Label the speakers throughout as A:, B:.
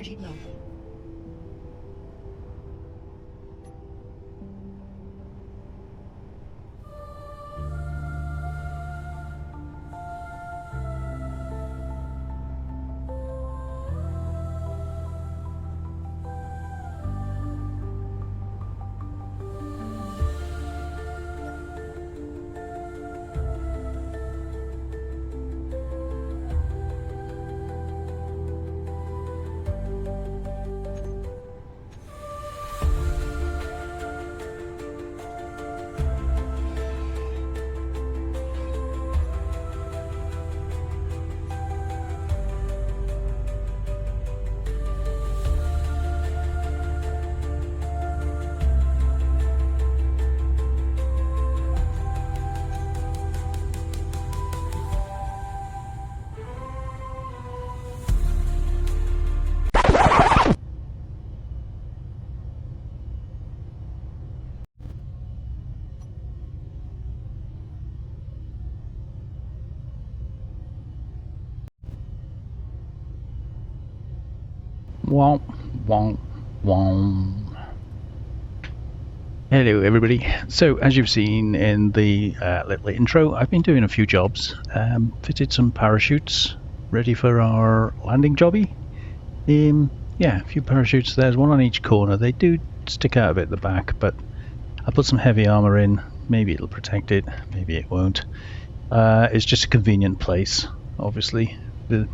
A: Energy low.
B: Womp, womp, womp. Hello everybody. So as you've seen in the little intro, I've been doing a few jobs. Fitted some parachutes ready for our landing jobby. Yeah, a few parachutes. There's one on each corner. They do stick out a bit at the back, but I put some heavy armor in. Maybe it'll protect it, maybe it won't. It's just a convenient place, obviously. The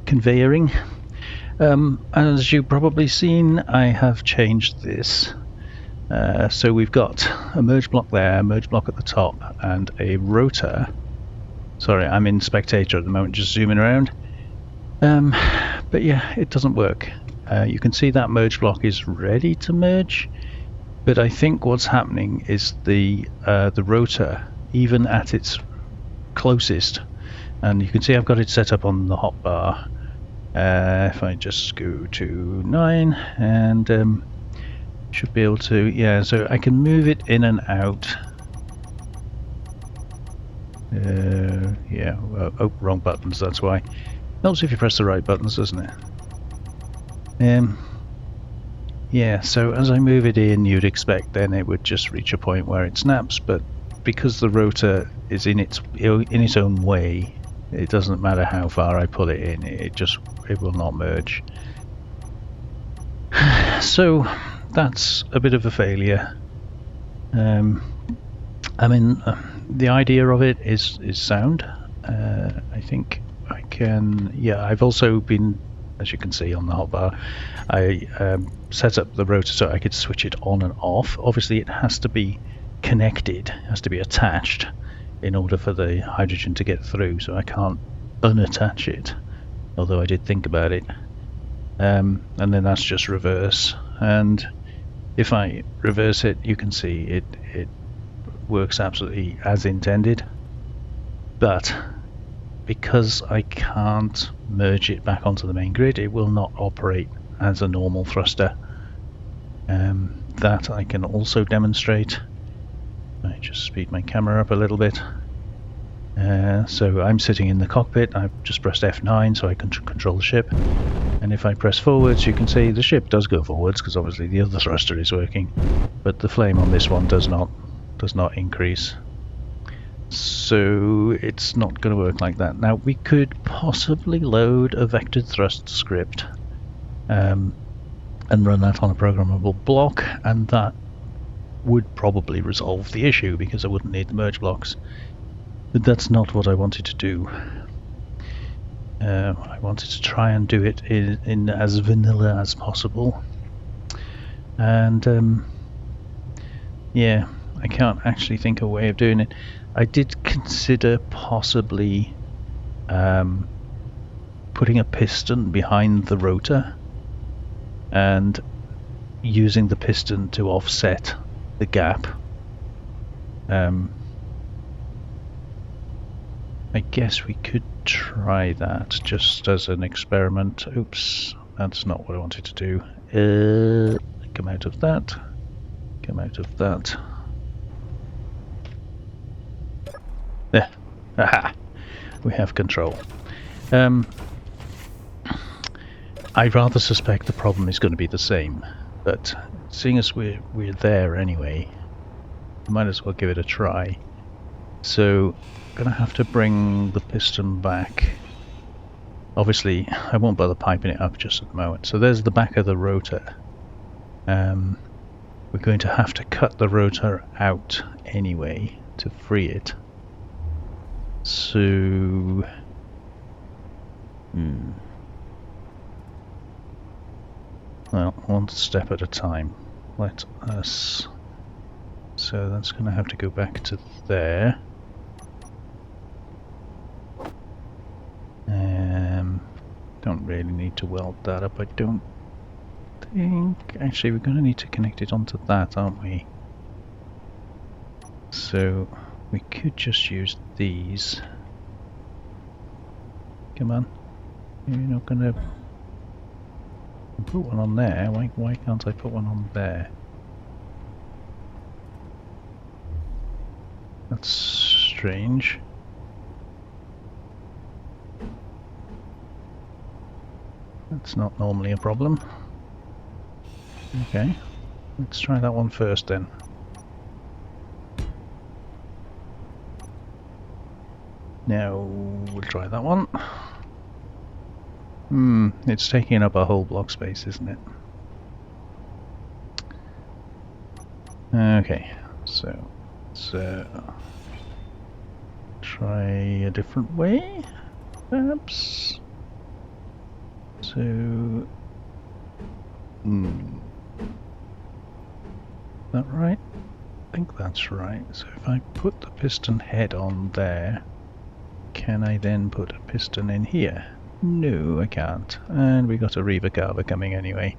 B: conveyoring. As you've probably seen, I have changed this. So we've got a merge block there, merge block at the top, and a rotor. Sorry, I'm in spectator at the moment, just zooming around. But yeah, it doesn't work. You can see that merge block is ready to merge, but I think what's happening is the rotor, even at its closest, and you can see I've got it set up on the hotbar. If I just go to 9 and should be able to, yeah, so I can move it in and out. Yeah, oh, wrong buttons, that's why. Helps if you press the right buttons, doesn't it? Yeah, so as I move it in, you'd expect then it would just reach a point where it snaps, but because the rotor is in its own way, it doesn't matter how far I pull it in, it will not merge. So that's a bit of a failure. I mean, the idea of it is sound. I think I can, yeah, I've also been, as you can see on the hotbar, I set up the rotor so I could switch it on and off. Obviously it has to be connected, has to be attached in order for the hydrogen to get through, so I can't unattach it, although I did think about it. And then that's just reverse, and if I reverse it, you can see it works absolutely as intended, but because I can't merge it back onto the main grid, it will not operate as a normal thruster. That I can also demonstrate. I just speed my camera up a little bit. So I'm sitting in the cockpit. I've just pressed F9 so I can control the ship. And if I press forwards, you can see the ship does go forwards because obviously the other thruster is working, but the flame on this one does not increase. So it's not going to work like that. Now we could possibly load a vectored thrust script and run that on a programmable block, and that would probably resolve the issue because I wouldn't need the merge blocks. But that's not what I wanted to do. I wanted to try and do it in as vanilla as possible. And yeah, I can't actually think of a way of doing it. I did consider possibly putting a piston behind the rotor and using the piston to offset the gap. I guess we could try that just as an experiment. Oops, that's not what I wanted to do. Come out of that. Come out of that. There. Aha! We have control. I rather suspect the problem is going to be the same, but seeing as we're there anyway, might as well give it a try. So I'm going to have to bring the piston back. Obviously, I won't bother piping it up just at the moment. So there's the back of the rotor. We're going to have to cut the rotor out anyway to free it. So... Well, one step at a time. Let us... So that's going to have to go back to there. Don't really need to weld that up, I don't think. Actually, we're going to need to connect it onto that, aren't we? So we could just use these. Come on. You're not going to put one on there. Why can't I put one on there? That's strange. That's not normally a problem. Okay, let's try that one first then. Now we'll try that one. It's taking up a whole block space, isn't it? Okay, so let's try a different way, perhaps. So, that right? I think that's right. So if I put the piston head on there, can I then put a piston in here? No, I can't. And we got a Reaver carver coming anyway.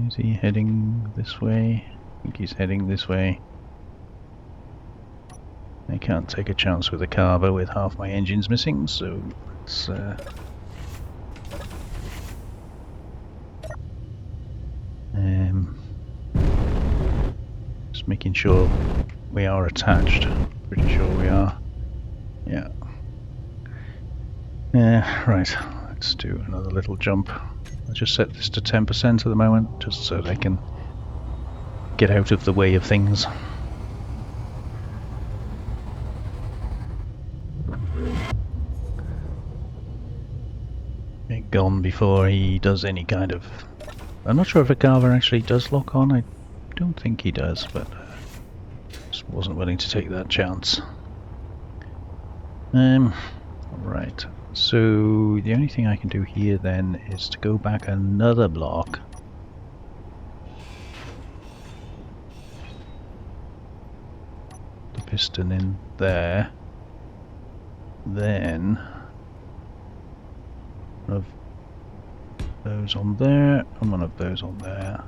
B: Is he heading this way? I think he's heading this way. I can't take a chance with a carver with half my engines missing, so let's just making sure we are attached. Pretty sure we are. Yeah. Right. Let's do another little jump. I'll just set this to 10% at the moment, just so they can get out of the way of things. Get gone before he does any kind of... I'm not sure if a carver actually does lock on. I don't think he does, but just wasn't willing to take that chance. Right. So the only thing I can do here then is to go back another block. The piston in there. Then one of those on there and one of those on there.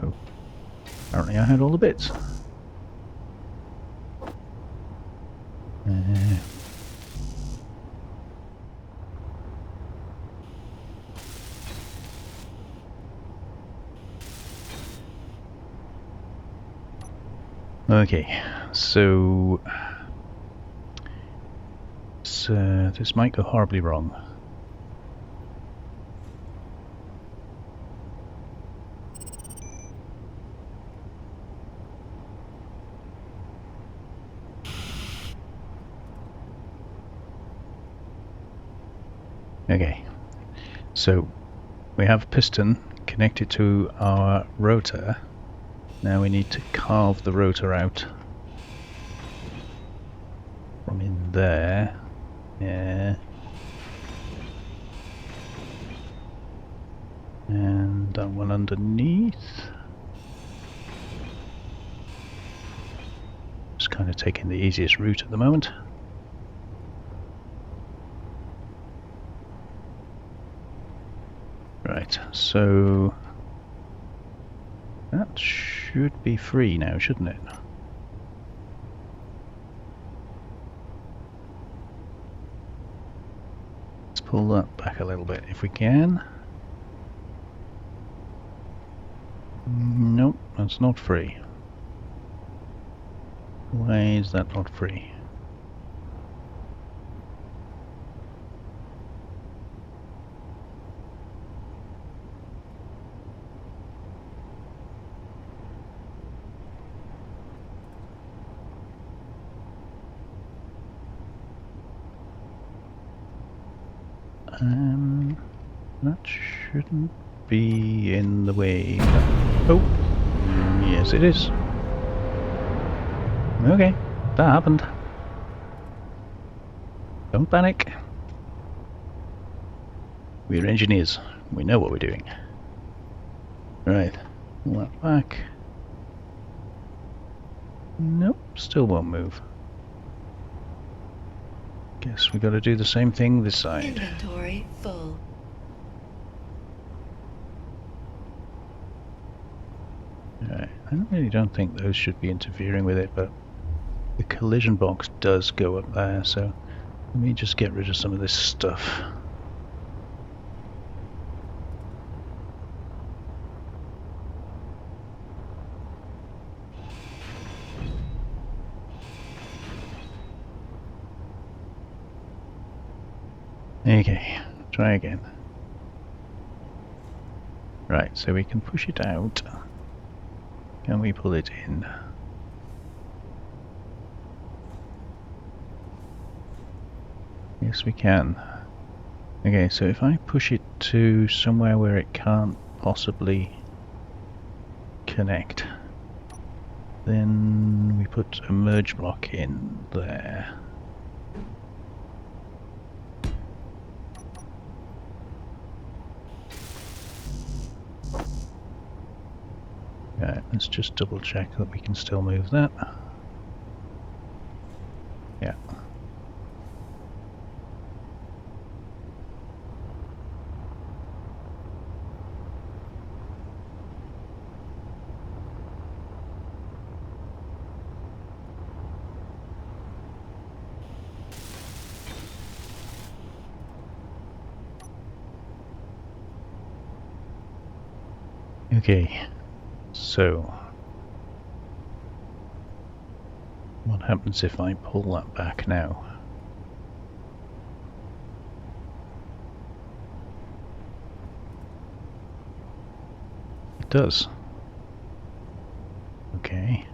B: Oh, apparently I had all the bits. Okay, so this might go horribly wrong. Okay, so we have a piston connected to our rotor. Now we need to carve the rotor out from in there. Yeah. And that one underneath. Just kind of taking the easiest route at the moment. Right, so that should be free now, shouldn't it? Let's pull that back a little bit if we can. Nope, that's not free. Why is that not free? That shouldn't be in the way. Oh, yes it is. Okay, that happened. Don't panic. We're engineers. We know what we're doing. Right, pull that back. Nope, still won't move. Guess we got to do the same thing this side.
A: Inventory full.
B: Right. I really don't think those should be interfering with it, but the collision box does go up there, so let me just get rid of some of this stuff. Okay, try again. Right, so we can push it out. Can we pull it in? Yes, we can. Okay, so if I push it to somewhere where it can't possibly connect, then we put a merge block in there. Right, let's just double check that we can still move that. Yeah. Okay. So, what happens if I pull that back now? It does. Okay.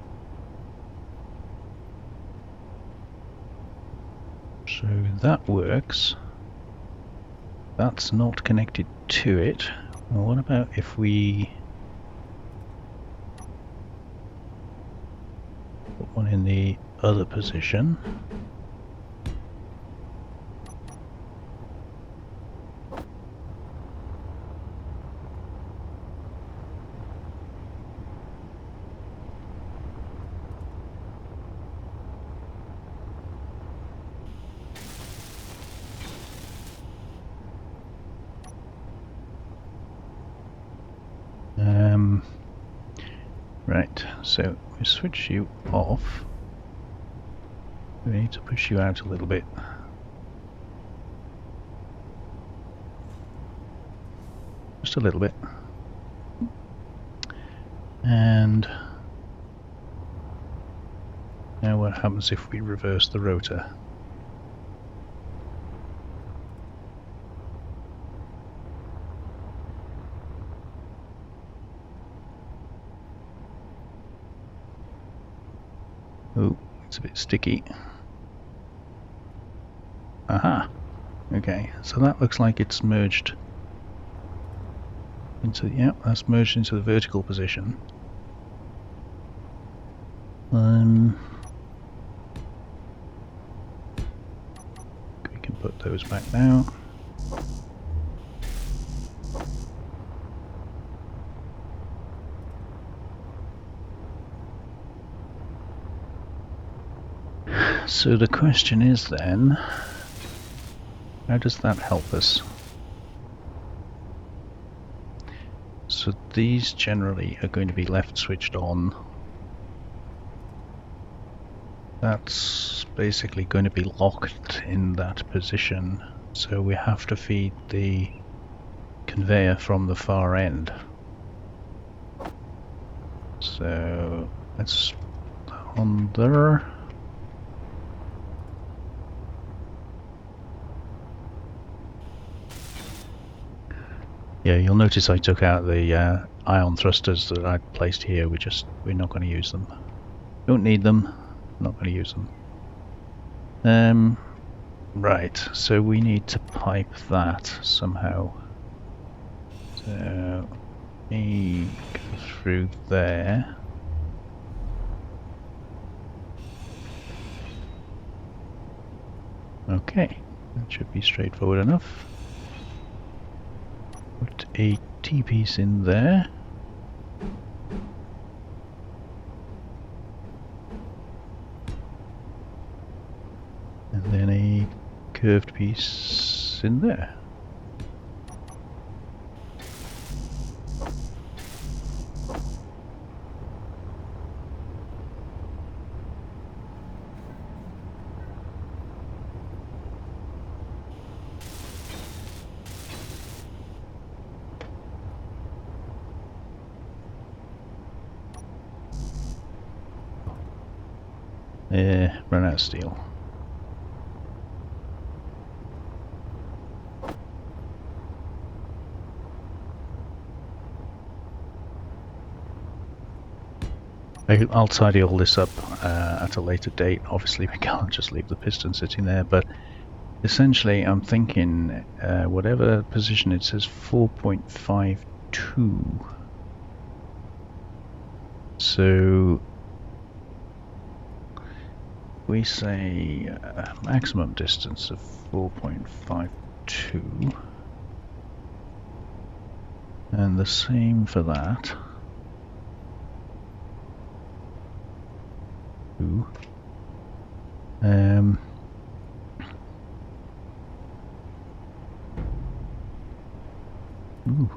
B: So that works. That's not connected to it. Well, what about if we put one in the other position? Right, so we switch you off. We need to push you out a little bit. Just a little bit. And now what happens if we reverse the rotor? Oh, it's a bit sticky. Aha! Okay, so that looks like it's merged into, yeah, that's merged into the vertical position. We can put those back now. So the question is then, how does that help us? So these generally are going to be left switched on. That's basically going to be locked in that position So we have to feed the conveyor from the far end. So let's on there. Yeah, you'll notice I took out the ion thrusters that I'd placed here. We're not going to use them. Don't need them. Not going to use them. Right. So we need to pipe that somehow. So me go through there. Okay, that should be straightforward enough. Put a T-piece in there. And then a curved piece in there. Run out of steel. I'll tidy all this up at a later date. Obviously we can't just leave the piston sitting there, but essentially I'm thinking whatever position it says 4.52. So we say maximum distance of 4.52, and the same for that. Ooh. Ooh.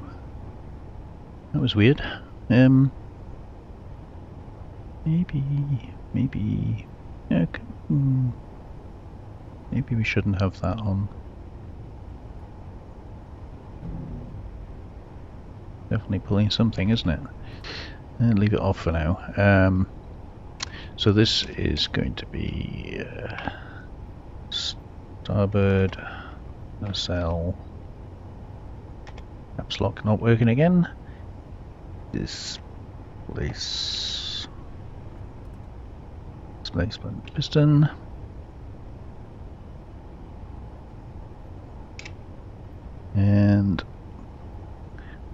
B: That was weird. Maybe. Yeah, maybe we shouldn't have that on. Definitely pulling something, isn't it? And leave it off for now. So this is going to be starboard nacelle. Caps lock not working again. Displacement piston. And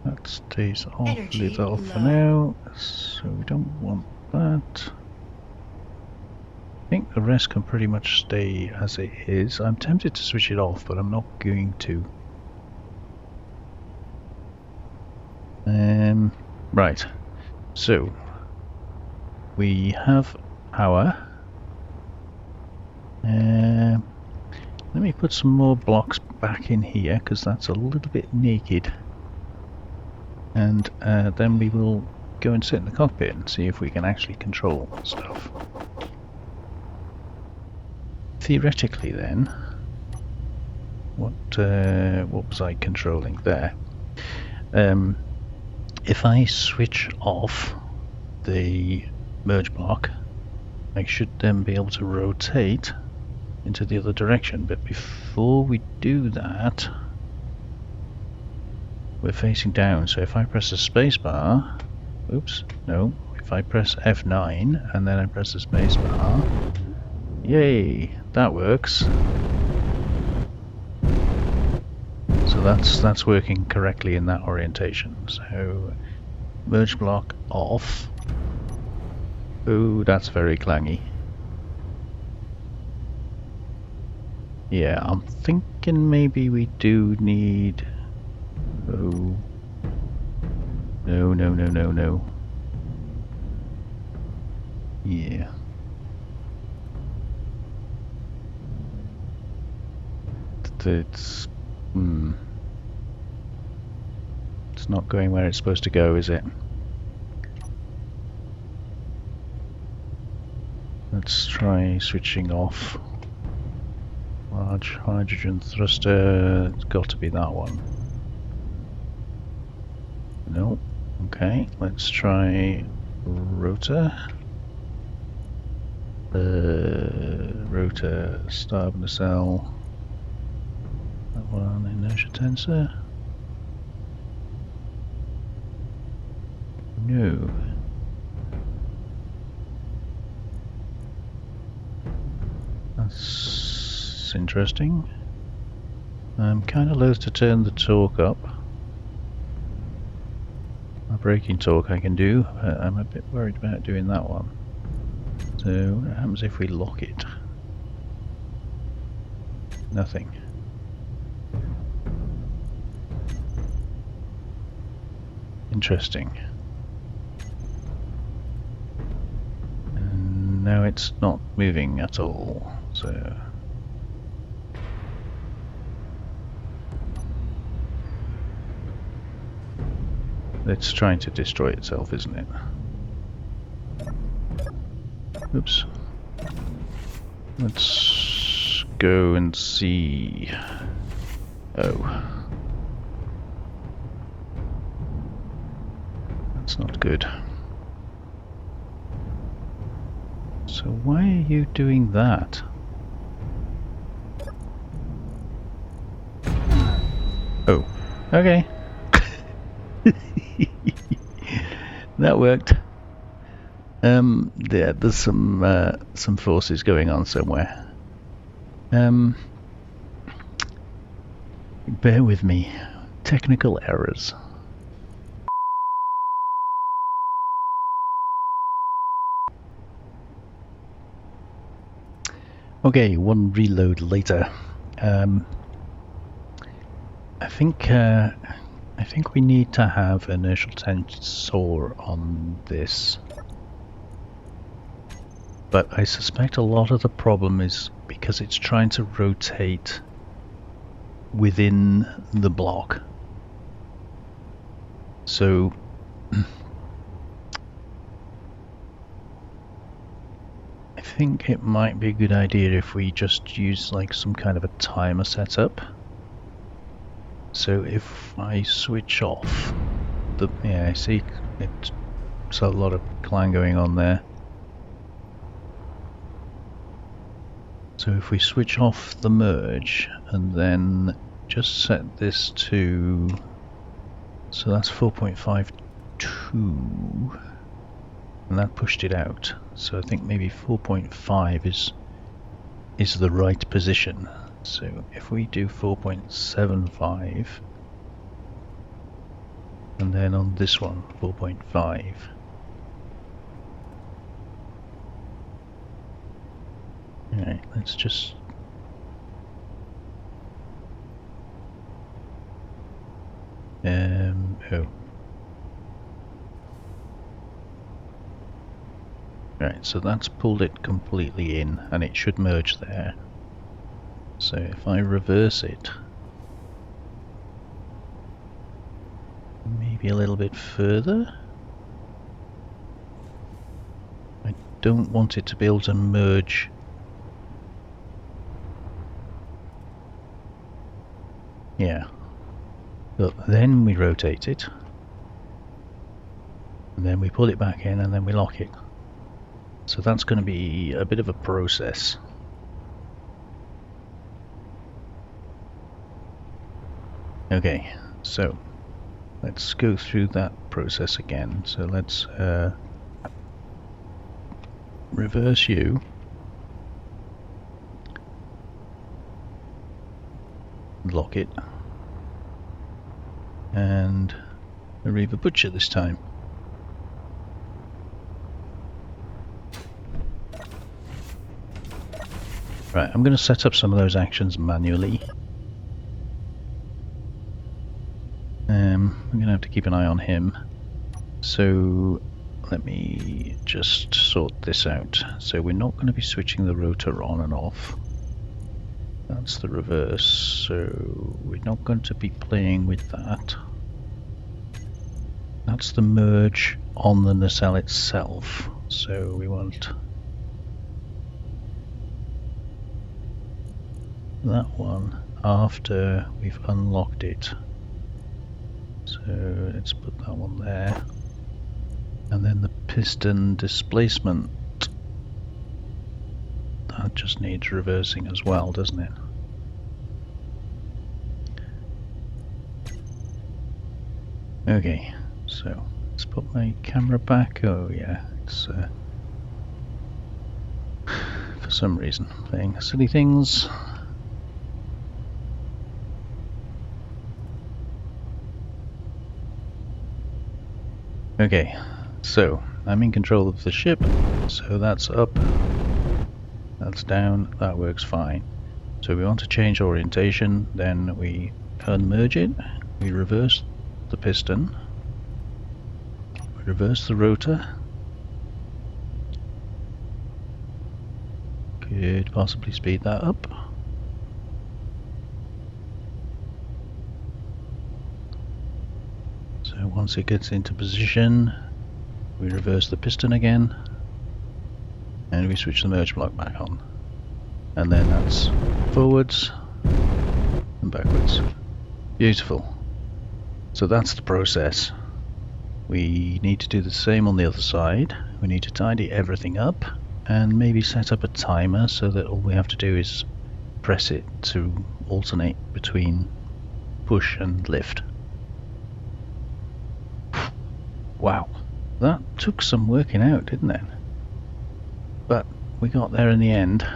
B: that stays off.
A: Energy
B: Leave that off for
A: low.
B: now. So we don't want that. I think the rest can pretty much stay as it is. I'm tempted to switch it off, but I'm not going to. Right. So we have our. Let me put some more blocks back in here because that's a little bit naked, and then we will go and sit in the cockpit and see if we can actually control stuff. Theoretically, then, what was I controlling there? If I switch off the merge block, I should then be able to rotate into the other direction, but before we do that we're facing down, so if I press the space bar, oops, no, if I press F9 and then I press the space bar, yay, that works. So that's working correctly in that orientation. So merge block off. Ooh, that's very clangy. Yeah, I'm thinking maybe we do need... Oh. No. Yeah. It's... It's not going where it's supposed to go, is it? Let's try switching off Large hydrogen thruster, it's got to be that one. No. Okay, let's try rotor. Rotor, starboard nacelle. That one, inertia tensor. No. That's interesting. I'm kind of loath to turn the torque up. My braking torque I can do, but I'm a bit worried about doing that one. So what happens if we lock it? Nothing. Interesting. And now it's not moving at all, so... It's trying to destroy itself, isn't it? Oops. Let's go and see... Oh. That's not good. So why are you doing that? Oh, okay. That worked. Yeah, there's some forces going on somewhere. Bear with me. Technical errors. Okay, one reload later. I think we need to have inertial tensor on this. But I suspect a lot of the problem is because it's trying to rotate within the block. So I think it might be a good idea if we just use like some kind of a timer setup. So if I switch off the, yeah, I see it's a lot of clang going on there. So if we switch off the merge and then just set this to, so that's 4.52, and that pushed it out. So I think maybe 4.5 is the right position. So if we do 4.75 and then on this one 4.5, alright, let's just oh. Right, so that's pulled it completely in and it should merge there. So if I reverse it, maybe a little bit further. I don't want it to be able to merge. Yeah. But then we rotate it. And then we pull it back in and then we lock it. So that's going to be a bit of a process. Okay, so let's go through that process again. So let's reverse you, lock it, and a Reaver Butcher this time. Right, I'm going to set up some of those actions manually. I'm going to have to keep an eye on him. So let me just sort this out. So we're not going to be switching the rotor on and off. That's the reverse. So we're not going to be playing with that. That's the merge on the nacelle itself. So we want that one after we've unlocked it. So let's put that one there. And then the piston displacement. That just needs reversing as well, doesn't it? Okay, so let's put my camera back. Oh yeah, it's for some reason playing silly things. Okay, so I'm in control of the ship, so that's up, that's down, that works fine. So we want to change orientation, then we unmerge it, we reverse the piston, we reverse the rotor, could possibly speed that up. So once it gets into position, we reverse the piston again, and we switch the merge block back on. And then that's forwards and backwards. Beautiful. So that's the process. We need to do the same on the other side. We need to tidy everything up and maybe set up a timer so that all we have to do is press it to alternate between push and lift. Wow, that took some working out, didn't it? But we got there in the end.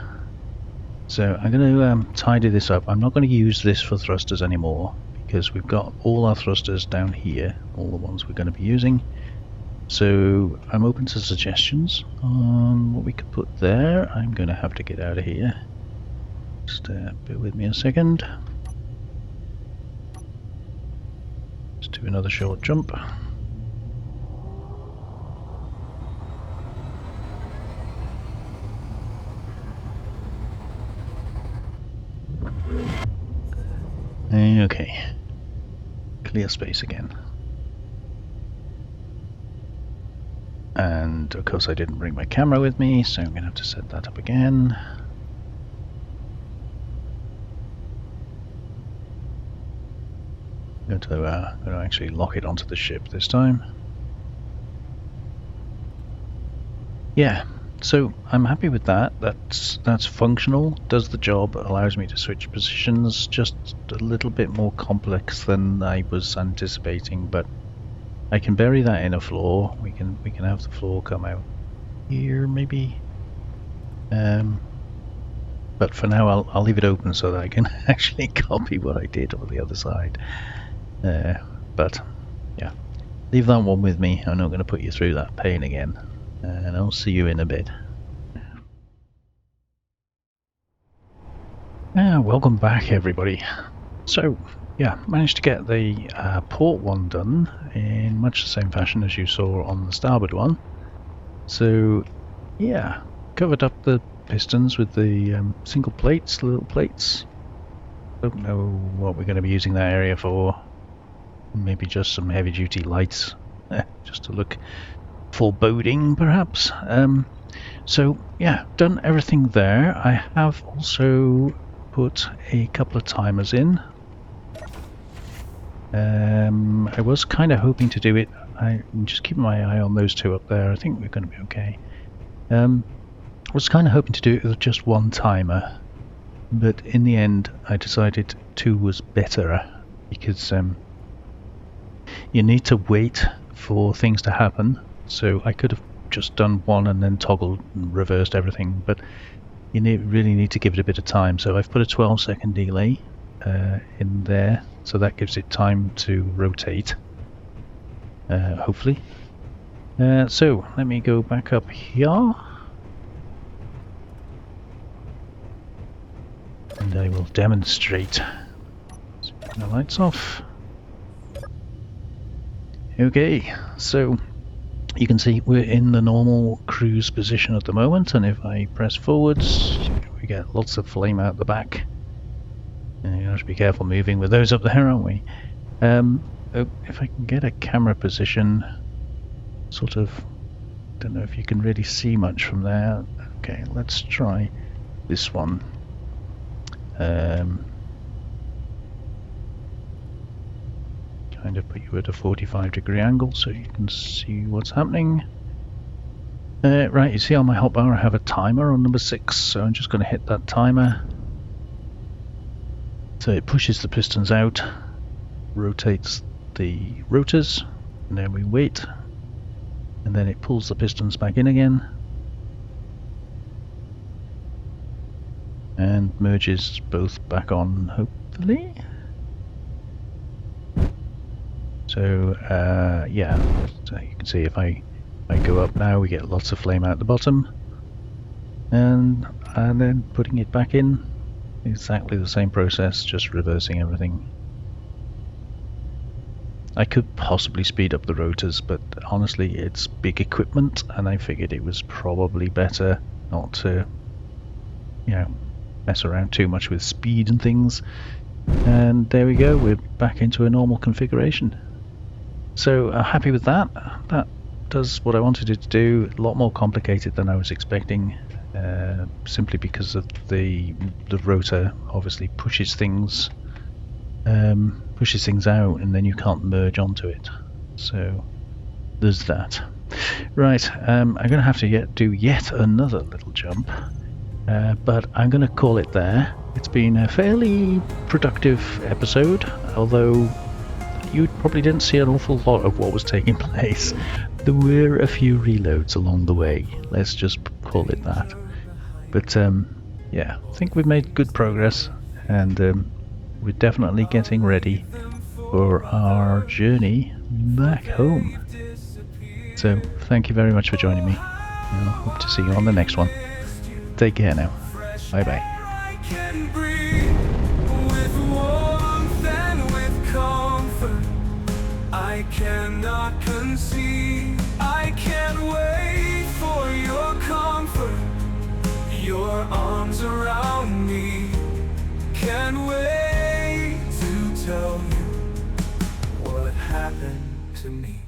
B: So I'm going to tidy this up. I'm not going to use this for thrusters anymore because we've got all our thrusters down here, all the ones we're going to be using. So I'm open to suggestions on what we could put there. I'm going to have to get out of here. Just bear with me a second. Let's do another short jump. Okay, clear space again. And of course I didn't bring my camera with me, so I'm going to have to set that up again. I'm going to actually lock it onto the ship this time. Yeah, so I'm happy with that. That's functional, does the job, allows me to switch positions. Just a little bit more complex than I was anticipating, but I can bury that in a floor. We can have the floor come out here maybe. But for now I'll leave it open so that I can actually copy what I did on the other side. But yeah, leave that one with me. I'm not going to put you through that pain again. And I'll see you in a bit. Welcome back everybody. So yeah, managed to get the port one done in much the same fashion as you saw on the starboard one. So yeah, covered up the pistons with the single plates, the little plates. Don't know what we're going to be using that area for. Maybe just some heavy duty lights, just to look foreboding perhaps. So yeah, done everything there. I have also put a couple of timers in. I was kind of hoping to do it. I'm just keeping my eye on those two up there. I think we're going to be okay. I was kind of hoping to do it with just one timer, but in the end I decided two was better because you need to wait for things to happen. So I could have just done one and then toggled and reversed everything, but you really need to give it a bit of time. So I've put a 12-second delay in there, so that gives it time to rotate, hopefully. So let me go back up here, and I will demonstrate. So turn the lights off. Okay, so you can see we're in the normal cruise position at the moment, and if I press forwards we get lots of flame out the back. And you have to be careful moving with those up there, aren't we? If I can get a camera position, sort of, don't know if you can really see much from there. Okay, let's try this one. Kind of put you at a 45-degree angle so you can see what's happening. Right, you see on my hotbar I have a timer on number 6, so I'm just going to hit that timer. So it pushes the pistons out, rotates the rotors, and then we wait, and then it pulls the pistons back in again and merges both back on, hopefully. So yeah, so you can see if I go up now, we get lots of flame out the bottom, and then putting it back in, exactly the same process, just reversing everything. I could possibly speed up the rotors, but honestly it's big equipment and I figured it was probably better not to, you know, mess around too much with speed and things. And there we go, we're back into a normal configuration. So happy with that. That does what I wanted it to do. A lot more complicated than I was expecting, simply because of the rotor obviously pushes things out, and then you can't merge onto it. So there's that. Right, I'm going to have to do yet another little jump, but I'm going to call it there. It's been a fairly productive episode, although you probably didn't see an awful lot of what was taking place. There were a few reloads along the way, let's just call it that. But yeah, I think we've made good progress, and we're definitely getting ready for our journey back home. So thank you very much for joining me, and I hope to see you on the next one. Take care now. Bye bye.
A: I cannot conceive, I can't wait for your comfort, your arms around me. Can't wait to tell you what happened to me.